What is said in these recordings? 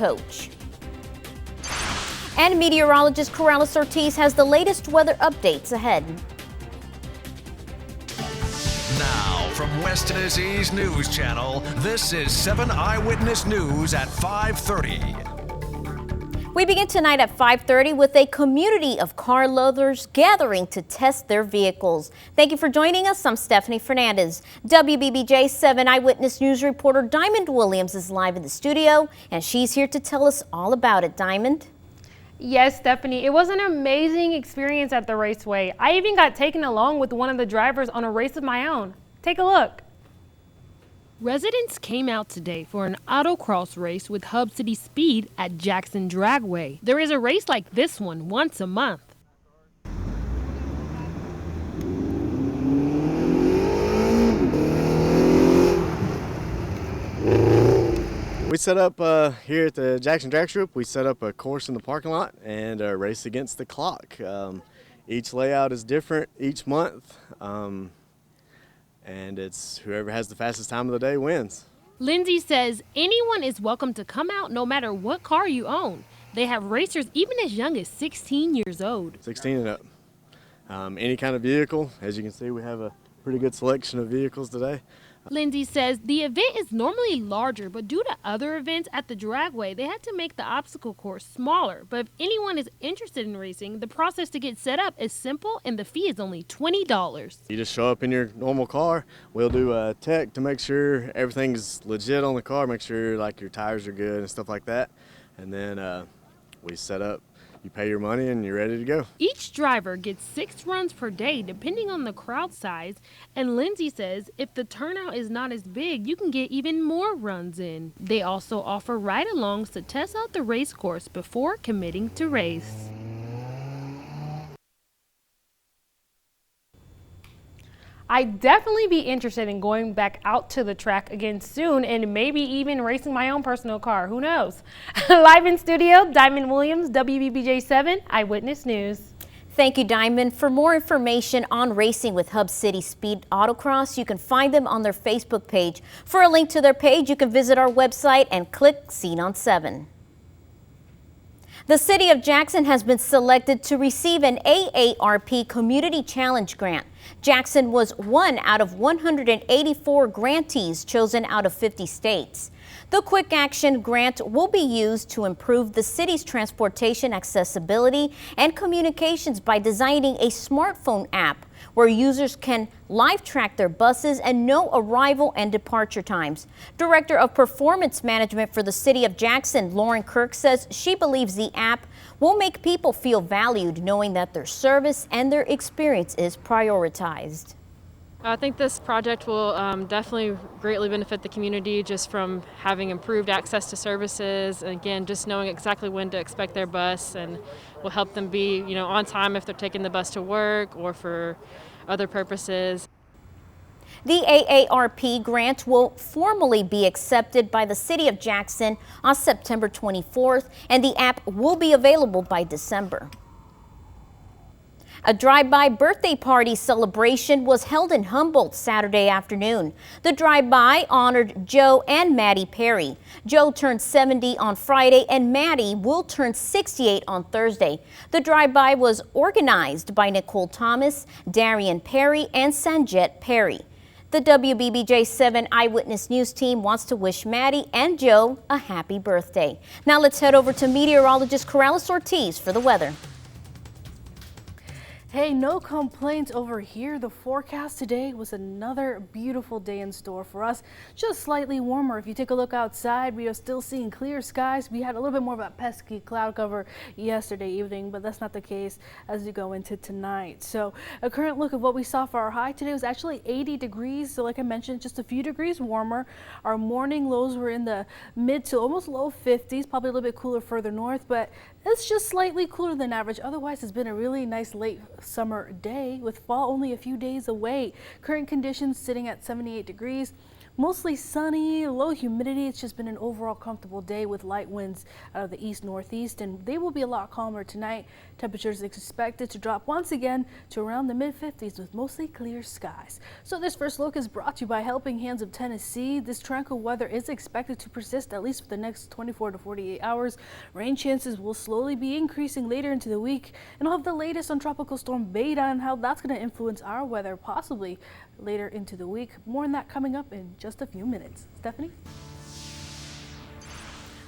coach. And meteorologist Corrales Ortiz has the latest weather updates ahead. Now, from West Tennessee's News Channel, this is 7 Eyewitness News at 5:30. We begin tonight at 5:30 with a community of car lovers gathering to test their vehicles. Thank you for joining us. I'm Stephanie Fernandez. WBBJ 7 Eyewitness News reporter Diamond Williams is live in the studio, and she's here to tell us all about it. Diamond? Yes, Stephanie, it was an amazing experience at the raceway. I even got taken along with one of the drivers on a race of my own. Take a look. Residents came out today for an autocross race with Hub City Speed at Jackson Dragway. There is a race like this one once a month. We set up here at the Jackson Drag Strip. We set up a course in the parking lot and a race against the clock. Each layout is different each month, and it's whoever has the fastest time of the day wins. Lindsay says anyone is welcome to come out no matter what car you own. They have racers even as young as 16 years old. 16 and up. Any kind of vehicle. As you can see, we have a pretty good selection of vehicles today. Lindsay says the event is normally larger, but due to other events at the dragway, they had to make the obstacle course smaller. But if anyone is interested in racing, the process to get set up is simple and the fee is only $20. You just show up in your normal car. We'll do a tech to make sure everything's legit on the car, make sure like your tires are good and stuff like that. And then we set up. You pay your money and you're ready to go. Each driver gets 6 runs per day depending on the crowd size. And Lindsay says if the turnout is not as big, you can get even more runs in. They also offer ride-alongs to test out the race course before committing to race. I'd definitely be interested in going back out to the track again soon and maybe even racing my own personal car. Who knows? Live in studio, Diamond Williams, WBBJ 7 Eyewitness News. Thank you, Diamond. For more information on racing with Hub City Speed Autocross, you can find them on their Facebook page. For a link to their page, you can visit our website and click Seen on 7. The City of Jackson has been selected to receive an AARP Community Challenge grant. Jackson was one out of 184 grantees chosen out of 50 states. The Quick Action Grant will be used to improve the city's transportation accessibility and communications by designing a smartphone app where users can live track their buses and know arrival and departure times. Director of Performance Management for the City of Jackson, Lauren Kirk, says she believes the app will make people feel valued, knowing that their service and their experience is prioritized. I think this project will definitely greatly benefit the community just from having improved access to services, and again, just knowing exactly when to expect their bus, and will help them be, on time if they're taking the bus to work or for other purposes. The AARP grant will formally be accepted by the City of Jackson on September 24th, and the app will be available by December. A drive-by birthday party celebration was held in Humboldt Saturday afternoon. The drive-by honored Joe and Maddie Perry. Joe turned 70 on Friday and Maddie will turn 68 on Thursday. The drive-by was organized by Nicole Thomas, Darian Perry, and Sanjet Perry. The WBBJ 7 Eyewitness News team wants to wish Maddie and Joe a happy birthday. Now let's head over to meteorologist Corrales Ortiz for the weather. Hey, no complaints over here. The forecast today was another beautiful day in store for us. Just slightly warmer. If you take a look outside, we are still seeing clear skies. We had a little bit more of that pesky cloud cover yesterday evening, but that's not the case as we go into tonight. So a current look of what we saw for our high today was actually 80 degrees. So like I mentioned, just a few degrees warmer. Our morning lows were in the mid to almost low 50s, probably a little bit cooler further north, but it's just slightly cooler than average. Otherwise, it's been a really nice late summer day with fall only a few days away. Current conditions sitting at 78 degrees. Mostly sunny, low humidity. It's just been an overall comfortable day with light winds out of the east-northeast, and they will be a lot calmer tonight. Temperatures expected to drop once again to around the mid-50s with mostly clear skies. So this first look is brought to you by Helping Hands of Tennessee. This tranquil weather is expected to persist at least for the next 24 to 48 hours. Rain chances will slowly be increasing later into the week, and I'll have the latest on Tropical Storm Beta and how that's going to influence our weather possibly later into the week. More on that coming up in just a few minutes. Stephanie?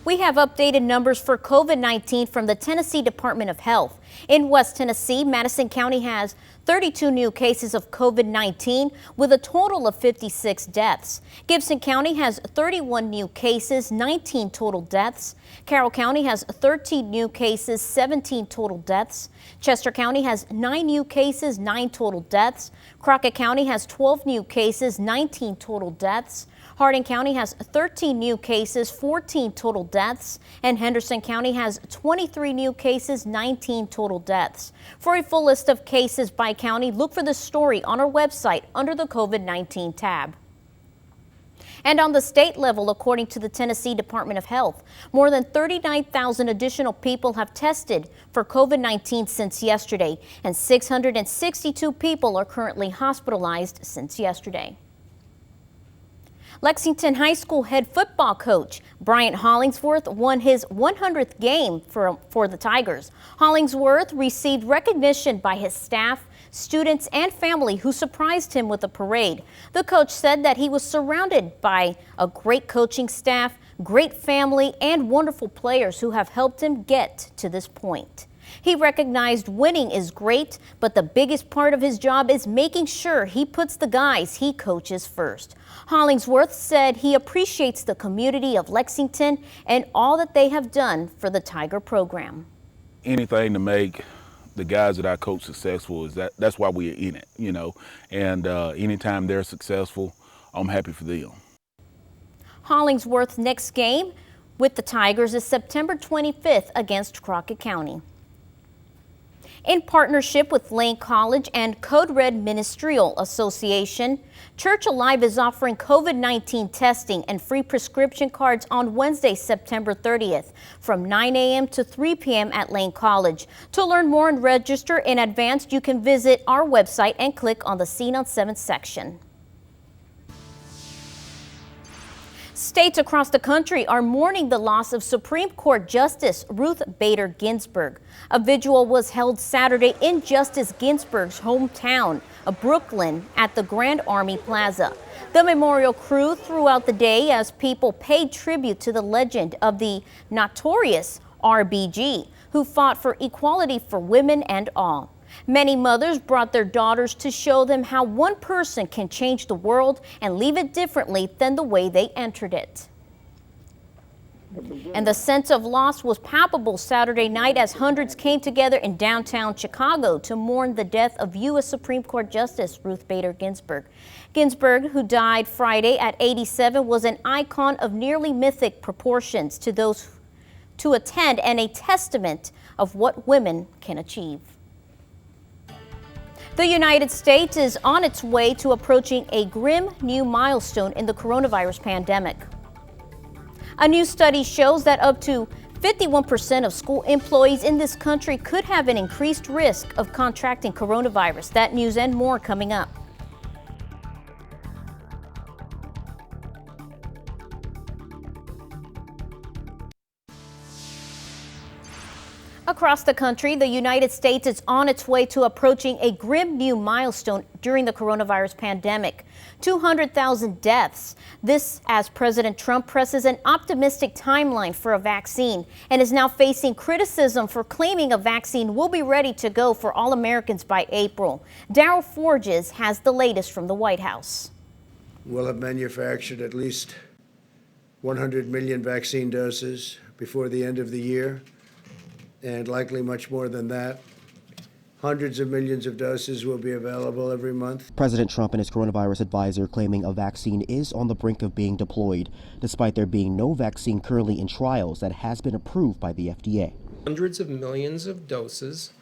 We have updated numbers for COVID-19 from the Tennessee Department of Health. In West Tennessee, Madison County has 32 new cases of COVID-19 with a total of 56 deaths. Gibson County has 31 new cases, 19 total deaths. Carroll County has 13 new cases, 17 total deaths. Chester County has 9 new cases, 9 total deaths. Crockett County has 12 new cases, 19 total deaths. Hardin County has 13 new cases, 14 total deaths, and Henderson County has 23 new cases, 19 total deaths. For a full list of cases by county, look for the story on our website under the COVID-19 tab. And on the state level, according to the Tennessee Department of Health, more than 39,000 additional people have tested for COVID-19 since yesterday, and 662 people are currently hospitalized since yesterday. Lexington High School head football coach Bryant Hollingsworth won his 100th game for the Tigers. Hollingsworth received recognition by his staff, students, and family who surprised him with a parade. The coach said that he was surrounded by a great coaching staff, great family, and wonderful players who have helped him get to this point. He recognized winning is great, but the biggest part of his job is making sure he puts the guys he coaches first. Hollingsworth said he appreciates the community of Lexington and all that they have done for the Tiger program. Anything to make the guys that I coach successful is that's why we're in it, you know, and anytime they're successful, I'm happy for them. Hollingsworth's next game with the Tigers is September 25th against Crockett County. In partnership with Lane College and Code Red Ministerial Association, Church Alive is offering COVID-19 testing and free prescription cards on Wednesday, September 30th from 9 a.m. to 3 p.m. at Lane College. To learn more and register in advance, you can visit our website and click on the Scene on 7 section. States across the country are mourning the loss of Supreme Court Justice Ruth Bader Ginsburg. A vigil was held Saturday in Justice Ginsburg's hometown of Brooklyn at the Grand Army Plaza. The memorial grew throughout the day as people paid tribute to the legend of the notorious RBG, who fought for equality for women and all. Many mothers brought their daughters to show them how one person can change the world and leave it differently than the way they entered it. And the sense of loss was palpable Saturday night as hundreds came together in downtown Chicago to mourn the death of U.S. Supreme Court Justice Ruth Bader Ginsburg. Ginsburg, who died Friday at 87, was an icon of nearly mythic proportions to those to attend and a testament of what women can achieve. The United States is on its way to approaching a grim new milestone in the coronavirus pandemic. A new study shows that up to 51% of school employees in this country could have an increased risk of contracting coronavirus. That news and more coming up. Across the country, the United States is on its way to approaching a grim new milestone during the coronavirus pandemic. 200,000 deaths. This as President Trump presses an optimistic timeline for a vaccine and is now facing criticism for claiming a vaccine will be ready to go for all Americans by April. Darryl Forges has the latest from the White House. We'll have manufactured at least 100 million vaccine doses before the end of the year, and likely much more than that. Hundreds of millions of doses will be available every month. President Trump and his coronavirus advisor claiming a vaccine is on the brink of being deployed, despite there being no vaccine currently in trials that has been approved by the FDA. Hundreds of millions of doses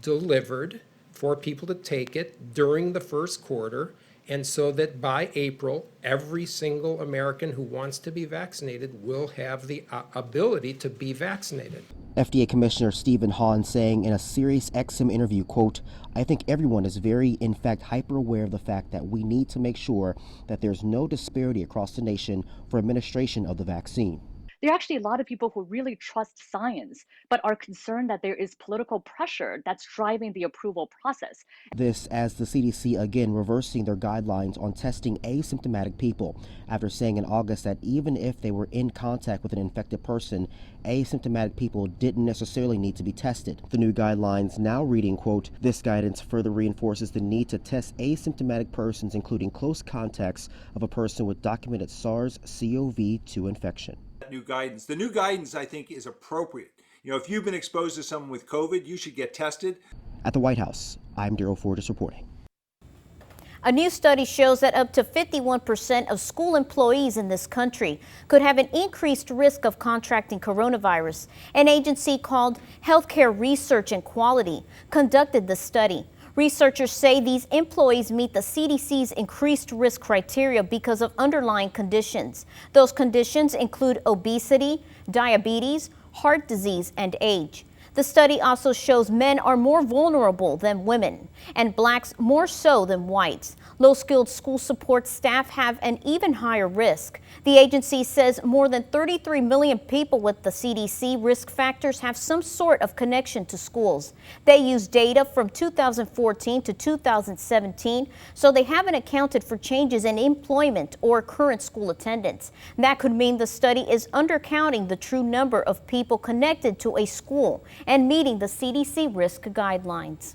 delivered for people to take it during the first quarter, and so that by April, every single American who wants to be vaccinated will have the ability to be vaccinated. FDA Commissioner Stephen Hahn saying in a Sirius XM interview, quote, "I think everyone is very, in fact, hyper aware of the fact that we need to make sure that there's no disparity across the nation for administration of the vaccine." There are actually a lot of people who really trust science, but are concerned that there is political pressure that's driving the approval process. This as the CDC again reversing their guidelines on testing asymptomatic people after saying in August that even if they were in contact with an infected person, asymptomatic people didn't necessarily need to be tested. The new guidelines now reading, quote, "This guidance further reinforces the need to test asymptomatic persons, including close contacts of a person with documented SARS-CoV-2 infection." New guidance. The new guidance, I think, is appropriate. You know, if you've been exposed to someone with COVID, you should get tested. At the White House, I'm Daryl Fortis reporting. A new study shows that up to 51% of school employees in this country could have an increased risk of contracting coronavirus. An agency called Healthcare Research and Quality conducted the study. Researchers say these employees meet the CDC's increased risk criteria because of underlying conditions. Those conditions include obesity, diabetes, heart disease, and age. The study also shows men are more vulnerable than women, and blacks more so than whites. Low-skilled school support staff have an even higher risk. The agency says more than 33 million people with the CDC risk factors have some sort of connection to schools. They use data from 2014 to 2017, so they haven't accounted for changes in employment or current school attendance. That could mean the study is undercounting the true number of people connected to a school and meeting the CDC risk guidelines.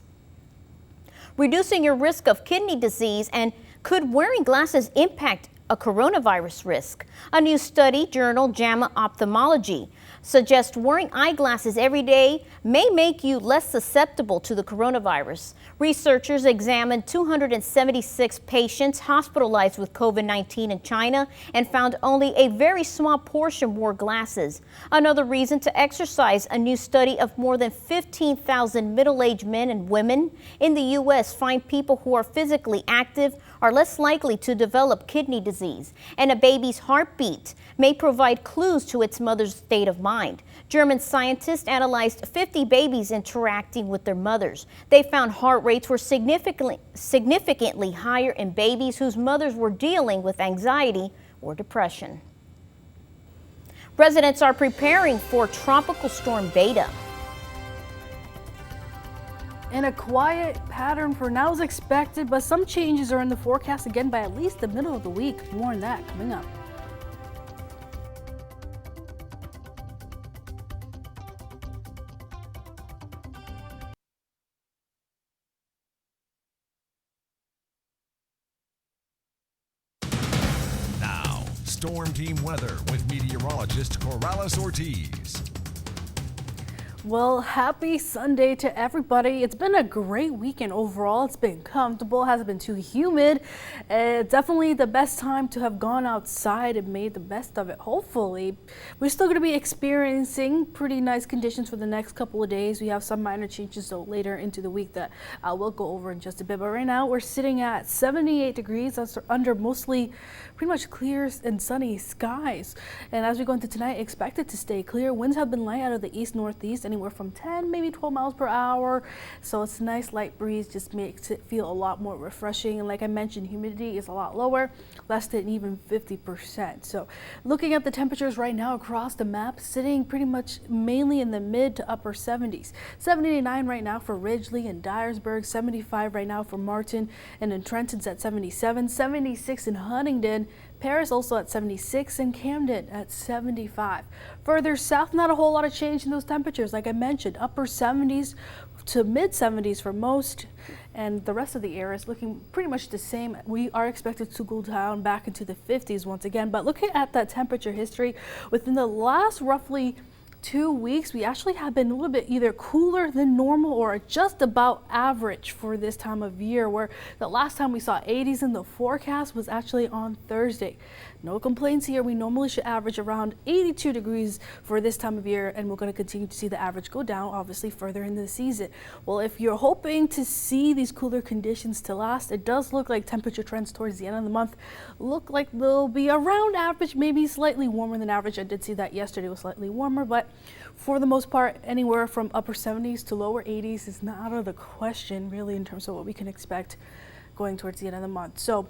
Reducing your risk of kidney disease, and could wearing glasses impact a coronavirus risk? A new study, journal JAMA Ophthalmology, suggests wearing eyeglasses every day may make you less susceptible to the coronavirus. Researchers examined 276 patients hospitalized with COVID-19 in China and found only a very small portion wore glasses. Another reason to exercise. A new study of more than 15,000 middle-aged men and women in the U.S. find people who are physically active are less likely to develop kidney disease, and a baby's heartbeat may provide clues to its mother's state of mind. German scientists analyzed 50 babies interacting with their mothers. They found heart rates were significantly higher in babies whose mothers were dealing with anxiety or depression. Residents are preparing for Tropical Storm Beta. And a quiet pattern for now is expected, but some changes are in the forecast again by at least the middle of the week. More on that coming up. Now, Storm Team weather with meteorologist Corrales Ortiz. Well, happy Sunday to everybody. It's been a great weekend overall. It's been comfortable, hasn't been too humid. Definitely the best time to have gone outside and made the best of it, hopefully. We're still going to be experiencing pretty nice conditions for the next couple of days. We have some minor changes though later into the week that we'll go over in just a bit. But right now we're sitting at 78 degrees. That's under mostly pretty much clear and sunny skies. And as we go into tonight, expect it to stay clear. Winds have been light out of the east-northeast, anywhere from 10, maybe 12 miles per hour. So it's a nice light breeze, just makes it feel a lot more refreshing. And like I mentioned, humidity is a lot lower, less than even 50%. So looking at the temperatures right now across the map, sitting pretty much mainly in the mid to upper 70s. 79 right now for Ridgely and Dyersburg, 75 right now for Martin, and in Trenton's at 77, 76 in Huntingdon, Paris also at 76, and Camden at 75. Further south, not a whole lot of change in those temperatures. Like I mentioned, upper 70s to mid 70s for most, and the rest of the area is looking pretty much the same. We are expected to go down back into the 50s once again. But looking at that temperature history, within the last roughly 2 weeks, we actually have been a little bit either cooler than normal or just about average for this time of year, where the last time we saw 80s in the forecast was actually on Thursday. No complaints here. We normally should average around 82 degrees for this time of year, and we're going to continue to see the average go down, obviously, further into the season. Well, if you're hoping to see these cooler conditions to last, it does look like temperature trends towards the end of the month look like they'll be around average, maybe slightly warmer than average. I did see that yesterday was slightly warmer, but for the most part, anywhere from upper 70s to lower 80s is not out of the question, really, in terms of what we can expect going towards the end of the month. So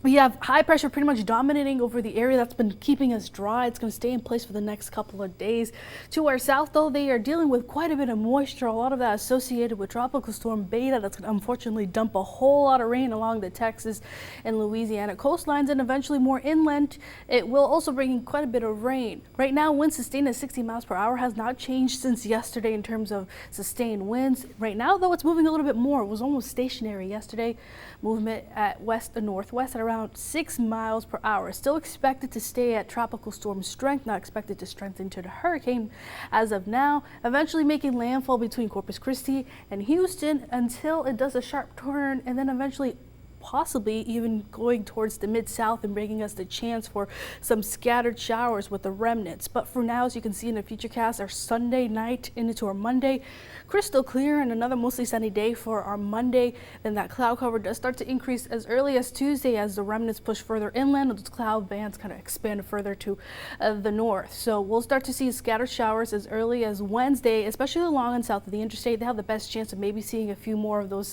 we have high pressure pretty much dominating over the area that's been keeping us dry. It's going to stay in place for the next couple of days. To our south, though, they are dealing with quite a bit of moisture, a lot of that associated with Tropical Storm Beta. That's going to unfortunately dump a whole lot of rain along the Texas and Louisiana coastlines and eventually more inland. It will also bring in quite a bit of rain. Right now, winds sustained at 60 miles per hour has not changed since yesterday in terms of sustained winds. Right now, though, it's moving a little bit more. It was almost stationary yesterday. Movement at west and northwest at around 6 miles per hour. Still expected to stay at tropical storm strength, not expected to strengthen to the hurricane as of now, eventually making landfall between Corpus Christi and Houston until it does a sharp turn and then eventually possibly even going towards the mid-south and bringing us the chance for some scattered showers with the remnants. But for now, as you can see in the futurecast, our Sunday night into our Monday, crystal clear and another mostly sunny day for our Monday. Then that cloud cover does start to increase as early as Tuesday as the remnants push further inland. Those cloud bands kind of expand further to the north. So we'll start to see scattered showers as early as Wednesday, especially along and south of the interstate. They have the best chance of maybe seeing a few more of those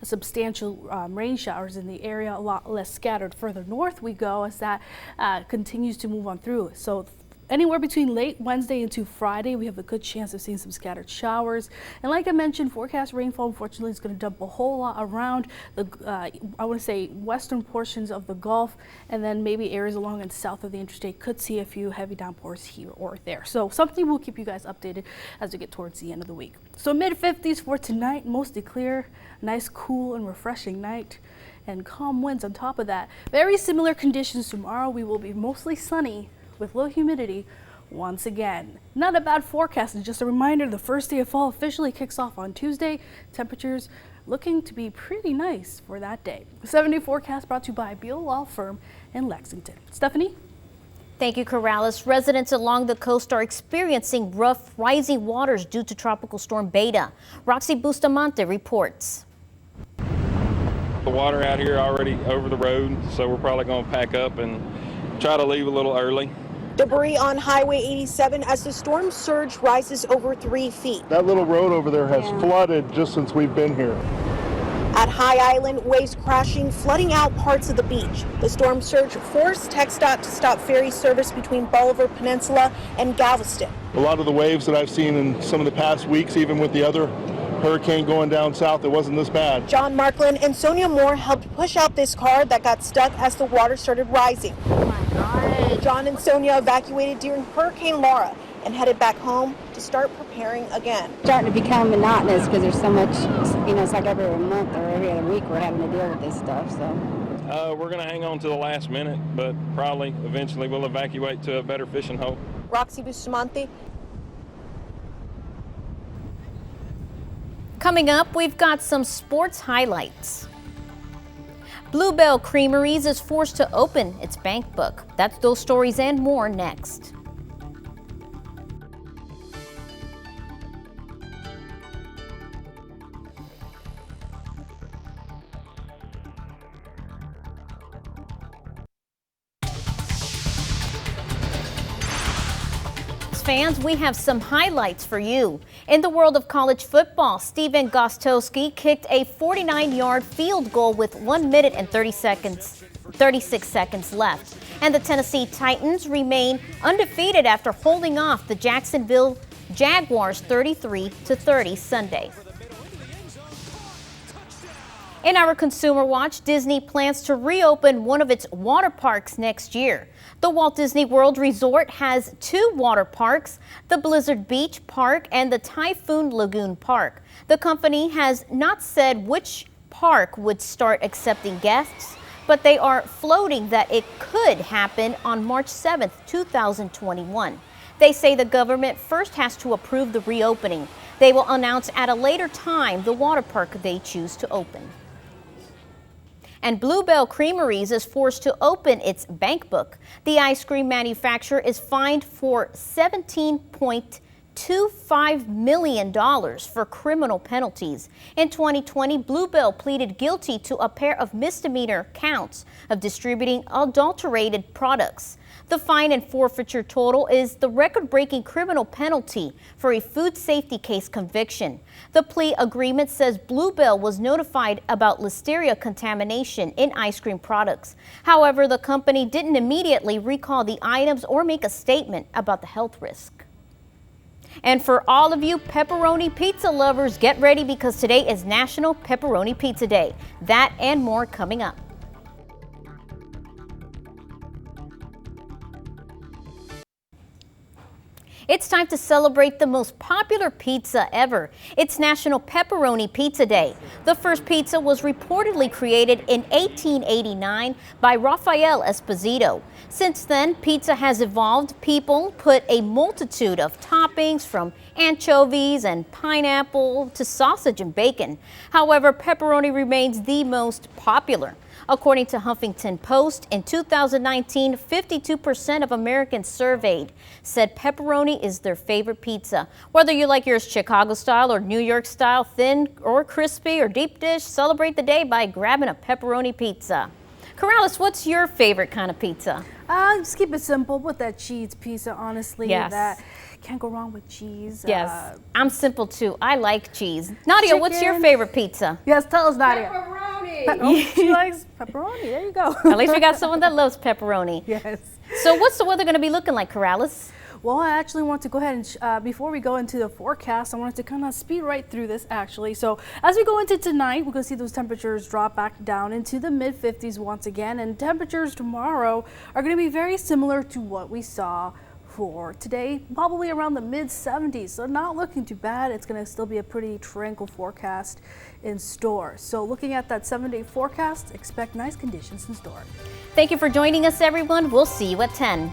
substantial rain showers in the area, a lot less scattered further north we go as that continues to move on through. So anywhere between late Wednesday into Friday, we have a good chance of seeing some scattered showers. And like I mentioned, forecast rainfall, unfortunately, is going to dump a whole lot around the, I want to say, western portions of the Gulf, and then maybe areas along and south of the interstate could see a few heavy downpours here or there. So something we'll keep you guys updated as we get towards the end of the week. So mid-50s for tonight, mostly clear, nice, cool, and refreshing night. And calm winds on top of that. Very similar conditions tomorrow. We will be mostly sunny with low humidity once again. Not a bad forecast, and just a reminder, the first day of fall officially kicks off on Tuesday. Temperatures looking to be pretty nice for that day. The 7-day forecast brought to you by Beal Law Firm in Lexington. Stephanie? Thank you, Corrales. Residents along the coast are experiencing rough rising waters due to Tropical Storm Beta. Roxy Bustamante reports. The water out here already over the road, so we're probably going to pack up and try to leave a little early. Debris on Highway 87 as the storm surge rises over 3 feet. That little road over there has flooded just since we've been here. At High Island, waves crashing, flooding out parts of the beach. The storm surge forced TxDOT to stop ferry service between Bolivar Peninsula and Galveston. A lot of the waves that I've seen in some of the past weeks, even with the other hurricane going down south, it wasn't this bad. John Markland and Sonia Moore helped push out this car that got stuck as the water started rising. Oh my God. John and Sonia evacuated during Hurricane Laura and headed back home to start preparing again. Starting to become monotonous because there's so much, it's like every month or every other week we're having to deal with this stuff. So we're going to hang on to the last minute, but probably eventually we'll evacuate to a better fishing hole. Roxy Bustamante. Coming up, we've got some sports highlights. Bluebell Creameries is forced to open its bank book. That's those stories and more next. Fans, we have some highlights for you. In the world of college football, Steven Gostkowski kicked a 49-yard field goal with 1 minute and 36 seconds left. And the Tennessee Titans remain undefeated after holding off the Jacksonville Jaguars 33-30 Sunday. In our Consumer Watch, Disney plans to reopen one of its water parks next year. The Walt Disney World Resort has 2 water parks, the Blizzard Beach Park and the Typhoon Lagoon Park. The company has not said which park would start accepting guests, but they are floating that it could happen on March 7th, 2021. They say the government first has to approve the reopening. They will announce at a later time the water park they choose to open. And Bluebell Creameries is forced to open its bank book. The ice cream manufacturer is fined for $17.25 million for criminal penalties. In 2020, Bluebell pleaded guilty to a pair of misdemeanor counts of distributing adulterated products. The fine and forfeiture total is the record-breaking criminal penalty for a food safety case conviction. The plea agreement says Bluebell was notified about listeria contamination in ice cream products. However, the company didn't immediately recall the items or make a statement about the health risk. And for all of you pepperoni pizza lovers, get ready because today is National Pepperoni Pizza Day. That and more coming up. It's time to celebrate the most popular pizza ever. It's National Pepperoni Pizza Day. The first pizza was reportedly created in 1889 by Rafael Esposito. Since then, pizza has evolved. People put a multitude of toppings from anchovies and pineapple to sausage and bacon. However, pepperoni remains the most popular. According to Huffington Post, in 2019, 52% of Americans surveyed said pepperoni is their favorite pizza. Whether you like yours Chicago style or New York style, thin or crispy or deep dish, celebrate the day by grabbing a pepperoni pizza. Corrales, what's your favorite kind of pizza? Just keep it simple with that cheese pizza, honestly. Yes. That can't go wrong with cheese. Yes, I'm simple too. I like cheese. Nadia, what's your favorite pizza? Yes, tell us, Nadia. Pepperoni. She likes pepperoni. There you go. At least we got someone that loves pepperoni. Yes. So what's the weather going to be looking like, Corrales? Well, I actually want to go ahead and, before we go into the forecast, I wanted to kind of speed right through this actually. So as we go into tonight, we're going to see those temperatures drop back down into the mid-50s once again. And temperatures tomorrow are going to be very similar to what we saw for today, probably around the mid-70s. So not looking too bad. It's going to still be a pretty tranquil forecast in store. So looking at that 7-day forecast, expect nice conditions in store. Thank you for joining us, everyone. We'll see you at 10.